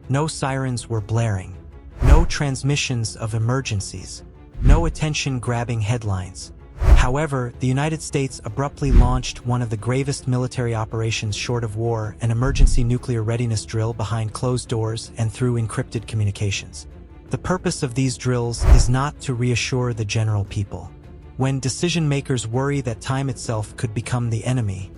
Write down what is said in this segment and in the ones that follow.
No sirens were blaring. No transmissions of emergencies. No attention-grabbing headlines. However, the United States abruptly launched one of the gravest military operations short of war, an emergency nuclear readiness drill behind closed doors and through encrypted communications. The purpose of these drills is not to reassure the general people. When decision-makers worry that time itself could become the enemy,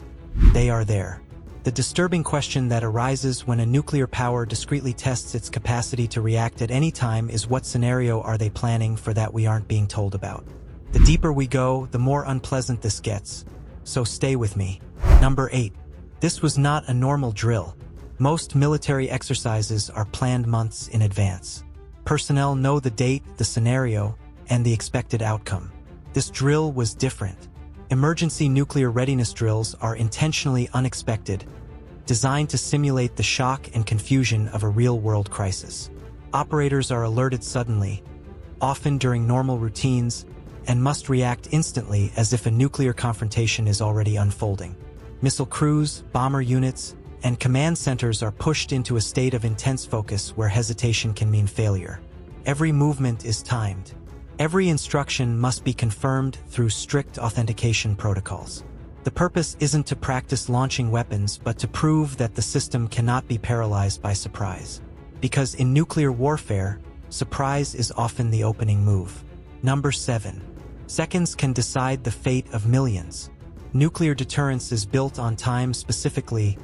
they are there. The disturbing question that arises when a nuclear power discreetly tests its capacity to react at any time is, what scenario are they planning for that we aren't being told about? The deeper we go, the more unpleasant this gets. So stay with me. Number 8. This was not a normal drill. Most military exercises are planned months in advance. Personnel know the date, the scenario, and the expected outcome. This drill was different. Emergency nuclear readiness drills are intentionally unexpected, designed to simulate the shock and confusion of a real-world crisis. Operators are alerted suddenly, often during normal routines, and must react instantly as if a nuclear confrontation is already unfolding. Missile crews, bomber units, and command centers are pushed into a state of intense focus where hesitation can mean failure. Every movement is timed. Every instruction must be confirmed through strict authentication protocols. The purpose isn't to practice launching weapons, but to prove that the system cannot be paralyzed by surprise. Because in nuclear warfare, surprise is often the opening move. Number 7. Seconds can decide the fate of millions. Nuclear deterrence is built on time, specifically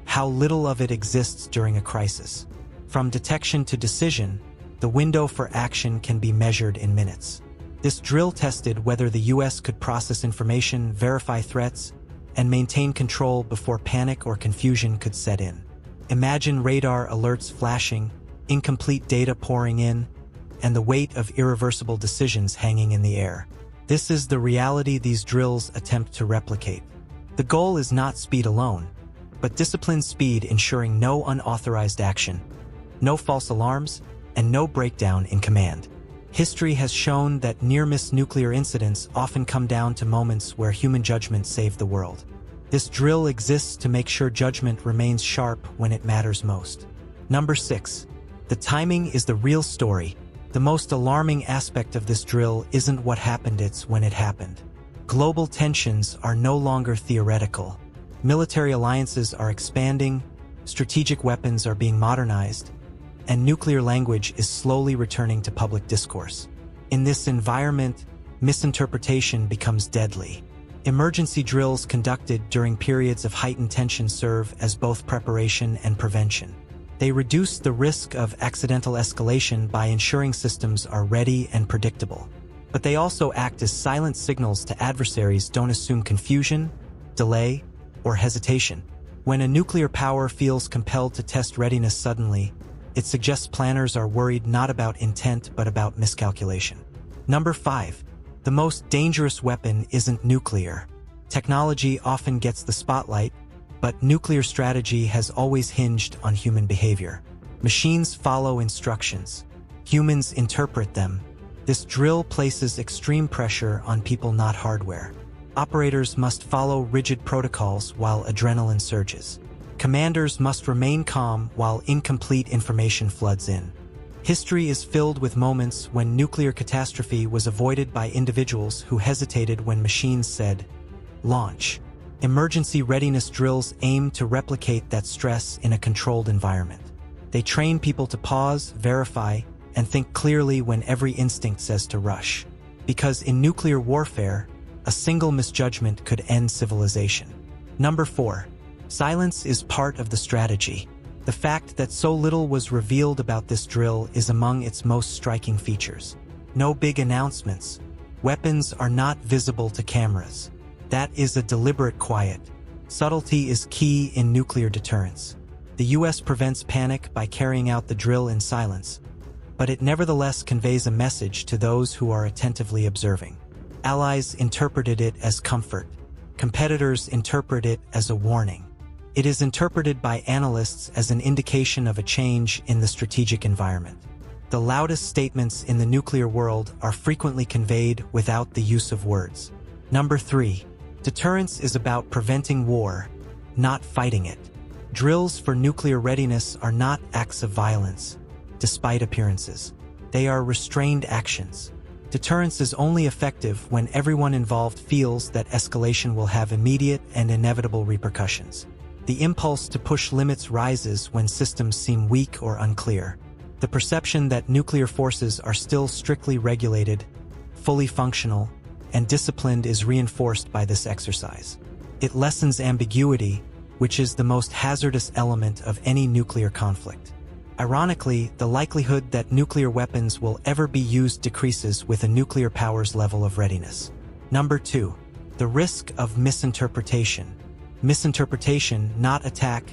how little of it exists during a crisis. From detection to decision, the window for action can be measured in minutes. This drill tested whether the U.S. could process information, verify threats, and maintain control before panic or confusion could set in. Imagine radar alerts flashing, incomplete data pouring in, and the weight of irreversible decisions hanging in the air. This is the reality these drills attempt to replicate. The goal is not speed alone, but disciplined speed, ensuring no unauthorized action, no false alarms, and no breakdown in command. History has shown that near-miss nuclear incidents often come down to moments where human judgment saved the world. This drill exists to make sure judgment remains sharp when it matters most. Number 6. The timing is the real story. The most alarming aspect of this drill isn't what happened, it's when it happened. Global tensions are no longer theoretical. Military alliances are expanding, strategic weapons are being modernized, and nuclear language is slowly returning to public discourse. In this environment, misinterpretation becomes deadly. Emergency drills conducted during periods of heightened tension serve as both preparation and prevention. They reduce the risk of accidental escalation by ensuring systems are ready and predictable. But they also act as silent signals to adversaries. Don't assume confusion, delay, or hesitation. When a nuclear power feels compelled to test readiness suddenly, it suggests planners are worried not about intent but about miscalculation. Number 5. The most dangerous weapon isn't nuclear. Technology often gets the spotlight, but nuclear strategy has always hinged on human behavior. Machines follow instructions. Humans interpret them. This drill places extreme pressure on people, not hardware. Operators must follow rigid protocols while adrenaline surges. Commanders must remain calm while incomplete information floods in. History is filled with moments when nuclear catastrophe was avoided by individuals who hesitated when machines said, "Launch." Emergency readiness drills aim to replicate that stress in a controlled environment. They train people to pause, verify, and think clearly when every instinct says to rush. Because in nuclear warfare, a single misjudgment could end civilization. Number 4. Silence is part of the strategy. The fact that so little was revealed about this drill is among its most striking features. No big announcements. Weapons are not visible to cameras. That is a deliberate quiet. Subtlety is key in nuclear deterrence. The U.S. prevents panic by carrying out the drill in silence, but it nevertheless conveys a message to those who are attentively observing. Allies interpreted it as comfort. Competitors interpret it as a warning. It is interpreted by analysts as an indication of a change in the strategic environment. The loudest statements in the nuclear world are frequently conveyed without the use of words. Number 3. Deterrence is about preventing war, not fighting it. Drills for nuclear readiness are not acts of violence, despite appearances. They are restrained actions. Deterrence is only effective when everyone involved feels that escalation will have immediate and inevitable repercussions. The impulse to push limits rises when systems seem weak or unclear. The perception that nuclear forces are still strictly regulated, fully functional, and disciplined is reinforced by this exercise. It lessens ambiguity, which is the most hazardous element of any nuclear conflict. Ironically, the likelihood that nuclear weapons will ever be used decreases with a nuclear power's level of readiness. Number 2. The risk of misinterpretation. Misinterpretation, not attack,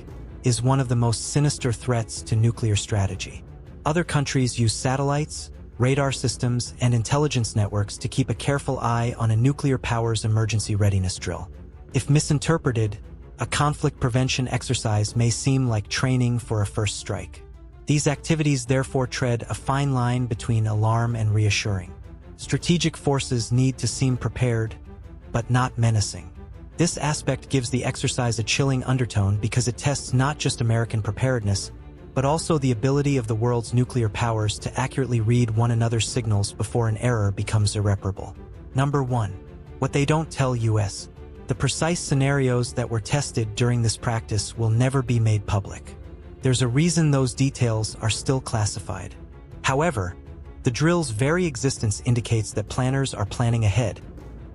is one of the most sinister threats to nuclear strategy. Other countries use satellites, radar systems, and intelligence networks to keep a careful eye on a nuclear power's emergency readiness drill. If misinterpreted, a conflict prevention exercise may seem like training for a first strike. These activities therefore tread a fine line between alarm and reassuring. Strategic forces need to seem prepared, but not menacing. This aspect gives the exercise a chilling undertone because it tests not just American preparedness, but also the ability of the world's nuclear powers to accurately read one another's signals before an error becomes irreparable. Number 1. What they don't tell us. The precise scenarios that were tested during this practice will never be made public. There's a reason those details are still classified. However, the drill's very existence indicates that planners are planning ahead,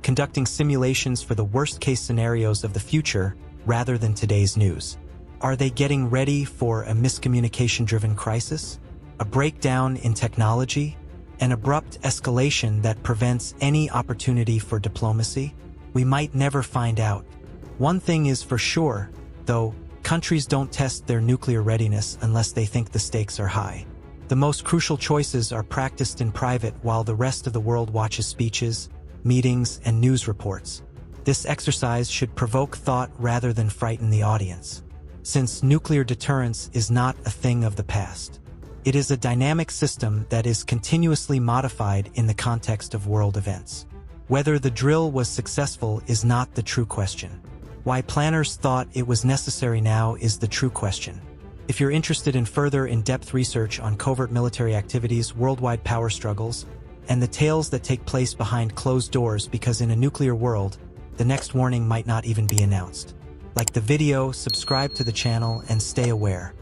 conducting simulations for the worst-case scenarios of the future rather than today's news. Are they getting ready for a miscommunication-driven crisis? A breakdown in technology? An abrupt escalation that prevents any opportunity for diplomacy? We might never find out. One thing is for sure, though, countries don't test their nuclear readiness unless they think the stakes are high. The most crucial choices are practiced in private while the rest of the world watches speeches, meetings, and news reports. This exercise should provoke thought rather than frighten the audience. Since nuclear deterrence is not a thing of the past, it is a dynamic system that is continuously modified in the context of world events. Whether the drill was successful is not the true question. Why planners thought it was necessary now is the true question. If you're interested in further in-depth research on covert military activities, worldwide power struggles, and the tales that take place behind closed doors because in a nuclear world, the next warning might not even be announced. Like the video, subscribe to the channel, and stay aware.